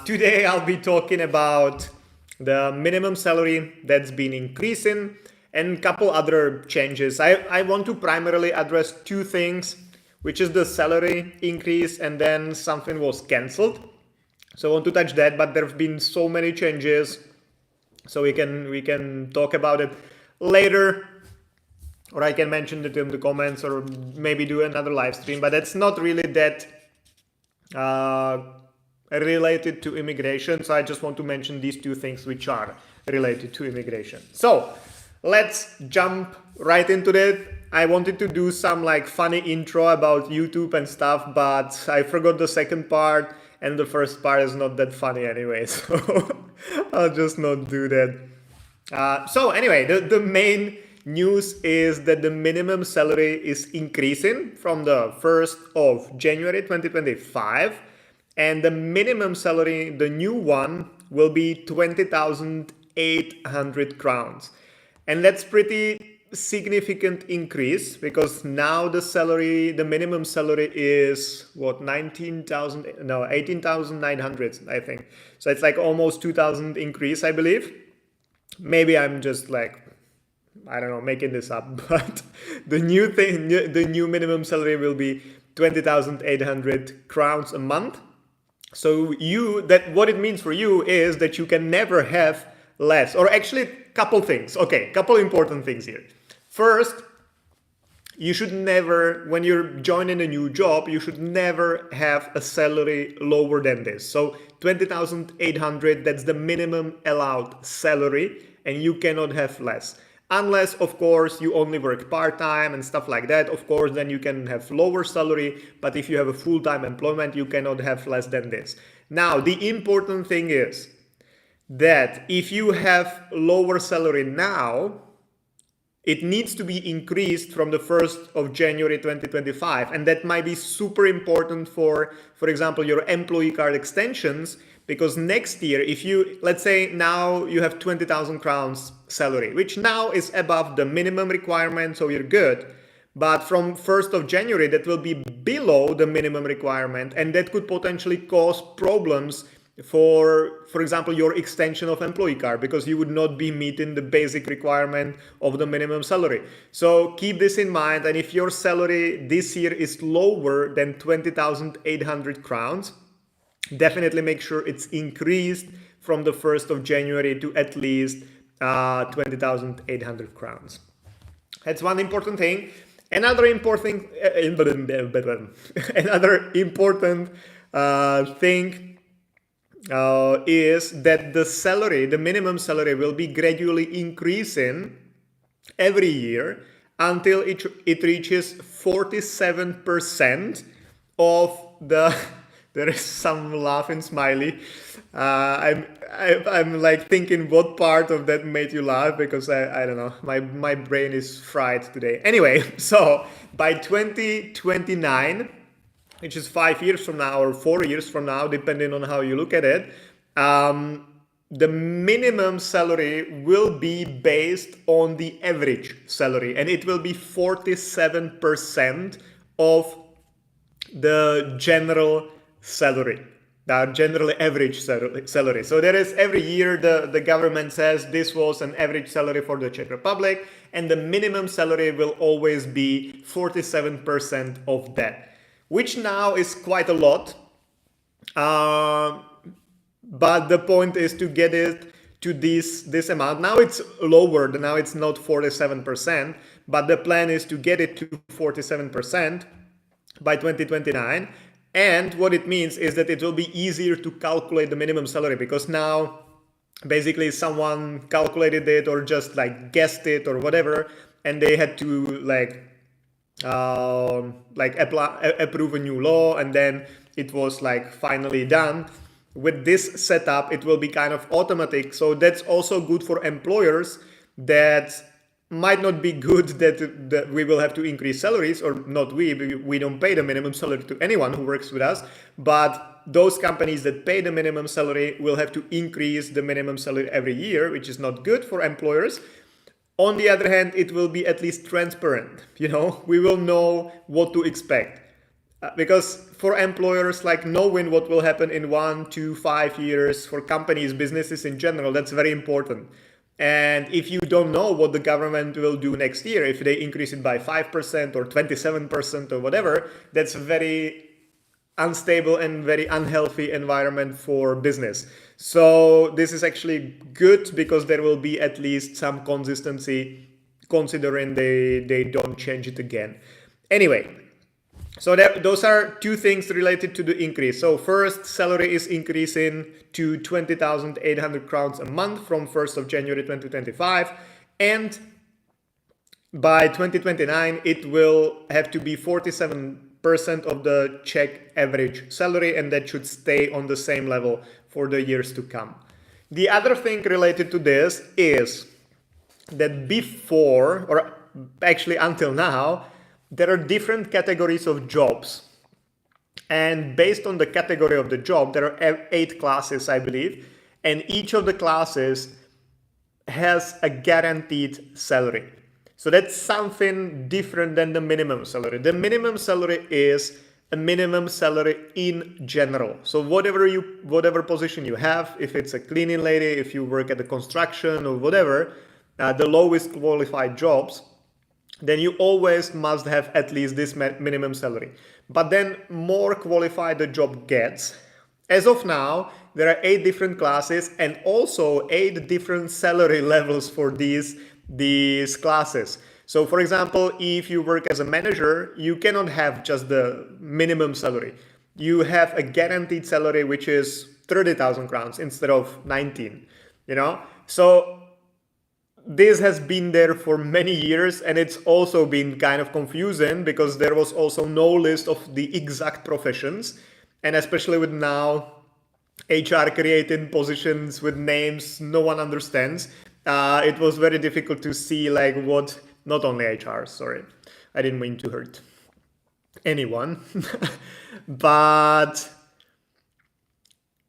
Today I'll be talking about the minimum salary that's been increasing and a couple other changes. I want to primarily address two things, which is the salary increase and then something was cancelled. So I want to touch that, but there have been so many changes, so we can talk about it later, or I can mention it in the comments, or maybe do another live stream. But that's not really that related to immigration, so I just want to mention these two things which are related to immigration. So let's jump right into it. I wanted to do some funny intro about YouTube and stuff, but I forgot the second part, and the first part is not that funny anyway, so I'll just not do that. So anyway, the main news is that the minimum salary is increasing from the 1st of January 2025. And the minimum salary, the new one, will be 20,800 crowns. And that's pretty significant increase, because now the minimum salary is what, 18,900, I think. So it's almost 2,000 increase, I believe. Maybe I'm just I don't know, making this up, but the new minimum salary will be 20,800 crowns a month. So what it means for you is that you can never have less, or actually couple things. Okay, couple important things here. First, you should never, when you're joining a new job, you should never have a salary lower than this. So 20,800, that's the minimum allowed salary, and you cannot have less. Unless, of course, you only work part-time and stuff like that. Of course, then you can have lower salary. But if you have a full-time employment, you cannot have less than this. Now, the important thing is that if you have lower salary now, it needs to be increased from the 1st of January 2025. And that might be super important for example, your employee card extensions, because next year, if you, let's say now you have 20,000 crowns salary, which now is above the minimum requirement, so you're good. But from 1st of January, that will be below the minimum requirement, and that could potentially cause problems for example, your extension of employee card, because you would not be meeting the basic requirement of the minimum salary. So keep this in mind, and if your salary this year is lower than 20,800 crowns, definitely make sure it's increased from the 1st of January to at least 20,800 crowns. That's one important thing. Another important thing is that the minimum salary will be gradually increasing every year until it reaches 47% of the. There is some laughing smiley. I'm thinking what part of that made you laugh, because I don't know, my brain is fried today. Anyway, so by 2029, which is 5 years from now or 4 years from now, depending on how you look at it, the minimum salary will be based on the average salary, and it will be 47% of the general salary, the generally average salary. So there is, every year the government says this was an average salary for the Czech Republic, and the minimum salary will always be 47% of that, which now is quite a lot. But the point is to get it to this amount. Now it's lower, now it's not 47%, but the plan is to get it to 47% by 2029. And what it means is that it will be easier to calculate the minimum salary, because now basically someone calculated it or just guessed it or whatever, and they had to approve a new law, and then it was finally done. With this setup, it will be kind of automatic. So that's also good for employers. That might not be good that we will have to increase salaries, or not we don't pay the minimum salary to anyone who works with us, but those companies that pay the minimum salary will have to increase the minimum salary every year, which is not good for employers. On the other hand, it will be at least transparent. We will know what to expect. Because for employers, like knowing what will happen in 1 to 5 years, for companies, businesses in general, that's very important. And if you don't know what the government will do next year, if they increase it by 5% or 27% or whatever, that's a very unstable and very unhealthy environment for business. So this is actually good because there will be at least some consistency considering they don't change it again. Anyway, so those are two things related to the increase. So first, salary is increasing to 20,800 crowns a month from 1st of January 2025. And by 2029, it will have to be 47% of the Czech average salary, and that should stay on the same level for the years to come. The other thing related to this is that before, or actually until now, there are different categories of jobs. And based on the category of the job, there are 8 classes, I believe. And each of the classes has a guaranteed salary. So that's something different than the minimum salary. The minimum salary is a minimum salary in general. So whatever position you have, if it's a cleaning lady, if you work at the construction or whatever, the lowest qualified jobs, then you always must have at least this minimum salary. But then more qualified the job gets. As of now, there are 8 different classes and also 8 different salary levels for these classes. So for example, if you work as a manager, you cannot have just the minimum salary. You have a guaranteed salary, which is 30,000 crowns instead of 19, So this has been there for many years, and it's also been kind of confusing because there was also no list of the exact professions. And especially with now HR creating positions with names no one understands, it was very difficult to see like what, not only HR, sorry, I didn't mean to hurt anyone, but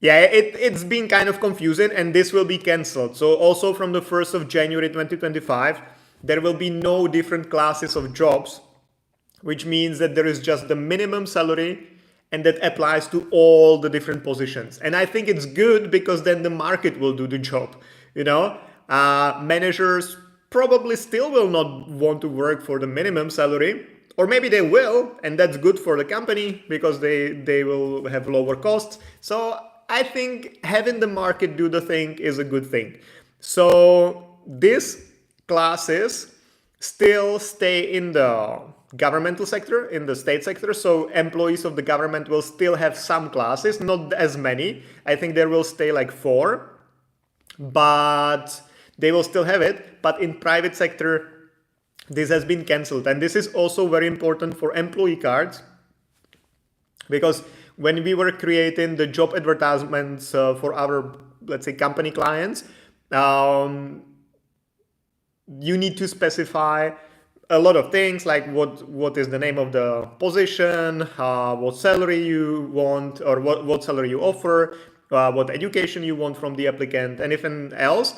yeah, it's been kind of confusing, and this will be cancelled. So also from the 1st of January 2025, there will be no different classes of jobs, which means that there is just the minimum salary, and that applies to all the different positions. And I think it's good because then the market will do the job, Managers probably still will not want to work for the minimum salary, or maybe they will, and that's good for the company because they will have lower costs. So I think having the market do the thing is a good thing. So these classes still stay in the governmental sector, in the state sector. So employees of the government will still have some classes, not as many. I think there will stay like 4, but they will still have it. But in private sector, this has been cancelled. And this is also very important for employee cards, because when we were creating the job advertisements for our, let's say, company clients, you need to specify a lot of things like what is the name of the position, what salary you want, or what salary you offer, what education you want from the applicant, anything else.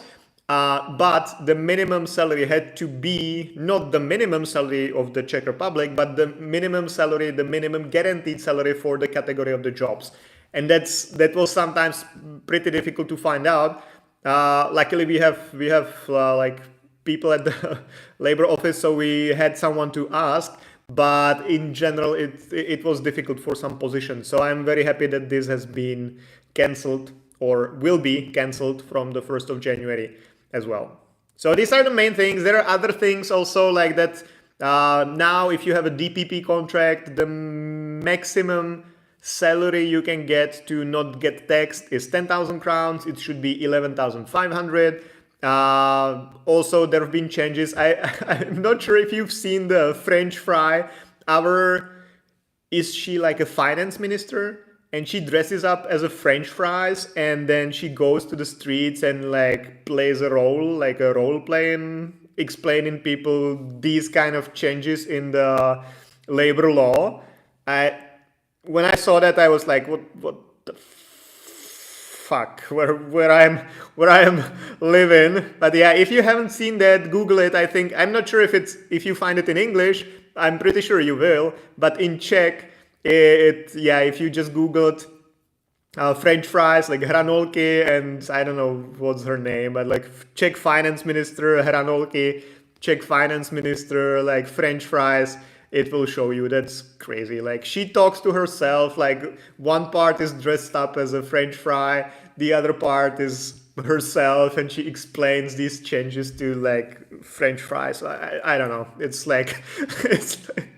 But the minimum salary had to be not the minimum salary of the Czech Republic, but the minimum salary, the minimum guaranteed salary for the category of the jobs. And that was sometimes pretty difficult to find out. Luckily, we have like people at the labor office, so we had someone to ask. But in general, it was difficult for some positions. So I'm very happy that this has been cancelled, or will be cancelled from the 1st of January as well. So these are the main things. There are other things also like that. Now, if you have a DPP contract, the maximum salary you can get to not get taxed is 10,000 crowns. It should be 11,500. Also, there have been changes. I'm not sure if you've seen the French fry. Is she like a finance minister? And she dresses up as a French fries, and then she goes to the streets and like plays a role, like a role playing, explaining people these kind of changes in the labor law. When I saw that, I was like, what the fuck? Where I am living? But yeah, if you haven't seen that, Google it. I'm not sure if you find it in English. I'm pretty sure you will. But in Czech, Yeah, if you just Googled French fries, like hranolky, and I don't know what's her name, but like Czech finance minister hranolky, Czech finance minister, like French fries, it will show you. That's crazy. Like she talks to herself, like one part is dressed up as a French fry, the other part is herself, and she explains these changes to like French fries. I don't know. It's like it's like,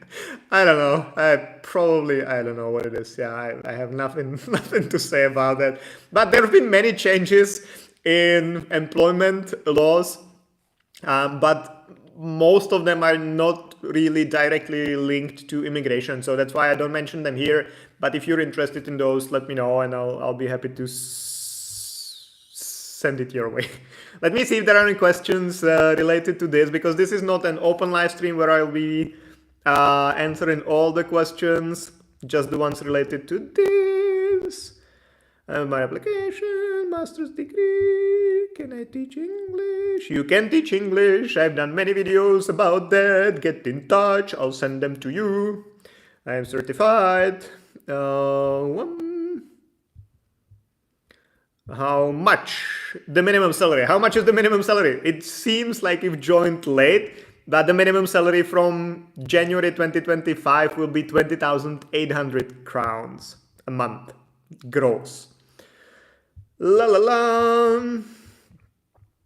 I don't know. I don't know what it is. Yeah, I have nothing nothing to say about that. But there have been many changes in employment laws, but most of them are not really directly linked to immigration. So that's why I don't mention them here. But if you're interested in those, let me know, and I'll be happy to send it your way. Let me see if there are any questions related to this, because this is not an open live stream where I'll be answering all the questions, just the ones related to this. My application, master's degree, can I teach English? You can teach English. I've done many videos about that. Get in touch, I'll send them to you. I am certified. How much? The minimum salary. How much is the minimum salary? It seems like you've joined late, but the minimum salary from January 2025 will be 20,800 crowns a month, gross. La la la.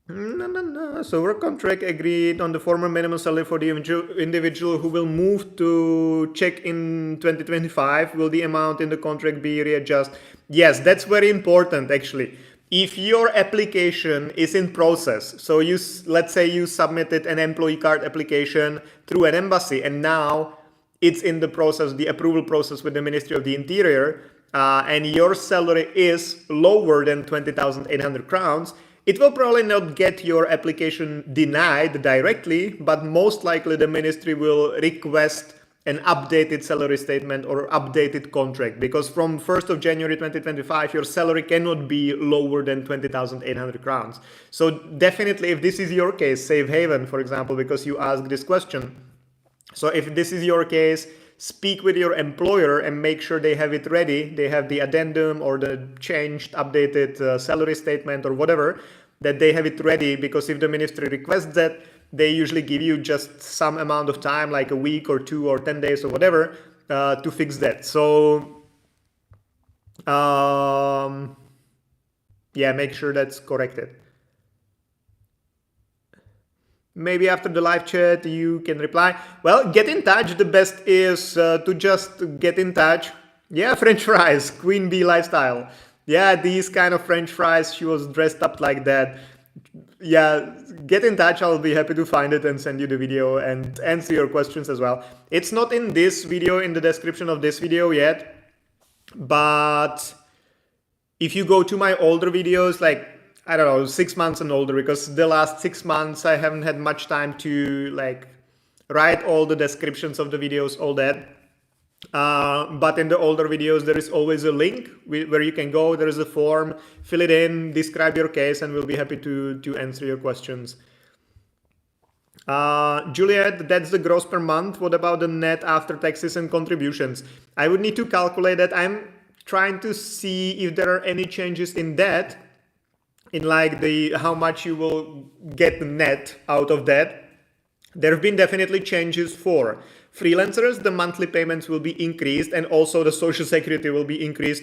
No. So work contract agreed on the former minimum salary for the individual who will move to Czech in 2025. Will the amount in the contract be readjusted? Yes, that's very important actually. If your application is in process, so let's say you submitted an employee card application through an embassy and now it's in the process, the approval process with the Ministry of the Interior, and your salary is lower than 20,800 crowns, it will probably not get your application denied directly, but most likely the ministry will request an updated salary statement or updated contract, because from 1st of January 2025, your salary cannot be lower than 20,800 crowns. So definitely, if this is your case, Safe Haven, for example, because you asked this question. So if this is your case, speak with your employer and make sure they have it ready. They have the addendum or the changed, updated salary statement or whatever, that they have it ready, because if the ministry requests that, they usually give you just some amount of time, like a week or 2 or 10 days or whatever, to fix that. So yeah, make sure that's corrected. Maybe after the live chat you can reply. Well, get in touch. The best is to just get in touch. Yeah, French fries, Queen Bee lifestyle. Yeah, these kind of French fries, she was dressed up like that. Yeah, get in touch. I'll be happy to find it and send you the video and answer your questions as well. It's not in this video, in the description of this video yet, but if you go to my older videos, like, I don't know, 6 months and older, because the last 6 months I haven't had much time to like write all the descriptions of the videos, all that. But in the older videos, there is always a link where you can go. There is a form, fill it in, describe your case, and we'll be happy to answer your questions. Juliet, that's the gross per month. What about the net after taxes and contributions? I would need to calculate that. I'm trying to see if there are any changes in that, in like how much you will get net out of that. There have been definitely changes for freelancers. The monthly payments will be increased, and also the social security will be increased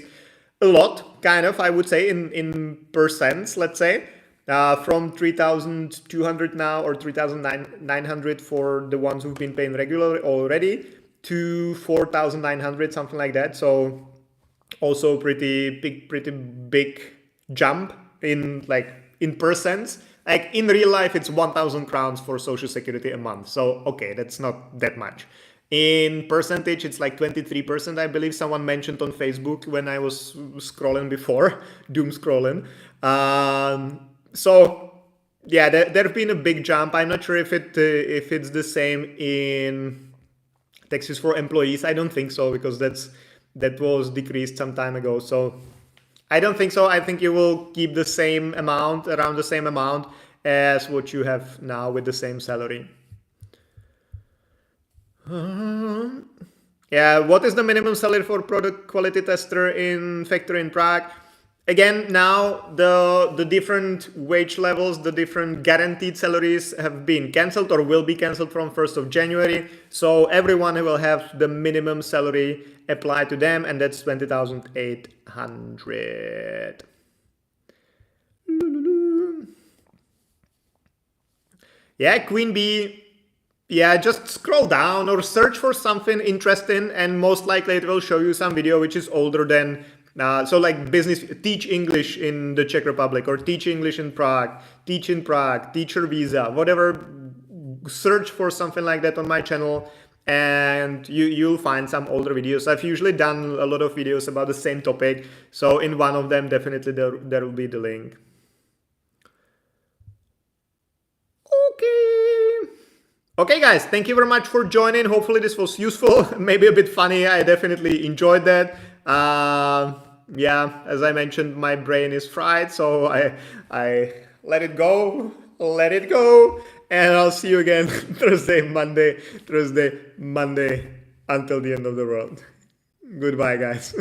a lot, kind of, I would say, in percents, let's say, from 3,200 now, or 3,900 for the ones who've been paying regularly already, to 4,900, something like that. So also pretty big jump in percents. Like in real life, it's 1,000 crowns for social security a month. So, okay, that's not that much. In percentage, it's like 23%, I believe someone mentioned on Facebook when I was scrolling before, doom scrolling. So, yeah, there's been a big jump. I'm not sure if it's the same in taxes for employees. I don't think so, because that was decreased some time ago. So I don't think so. I think you will keep the same amount, around the same amount as what you have now with the same salary. Yeah, what is the minimum salary for product quality tester in factory in Prague? Again, now the different wage levels, the different guaranteed salaries have been cancelled or will be cancelled from 1st of January. So everyone will have the minimum salary applied to them, and that's 20,800. Yeah, Queen Bee. Yeah, just scroll down or search for something interesting, and most likely it will show you some video which is older than so like business, teach English in the Czech Republic, or teach English in Prague, teach in Prague, teacher visa, whatever. Search for something like that on my channel, and you'll find some older videos. I've usually done a lot of videos about the same topic, so in one of them definitely there will be the link. Okay guys, thank you very much for joining. Hopefully this was useful, maybe a bit funny. I definitely enjoyed that. Yeah, as I mentioned, my brain is fried, so I let it go, and I'll see you again Thursday, Monday, until the end of the world. Goodbye guys.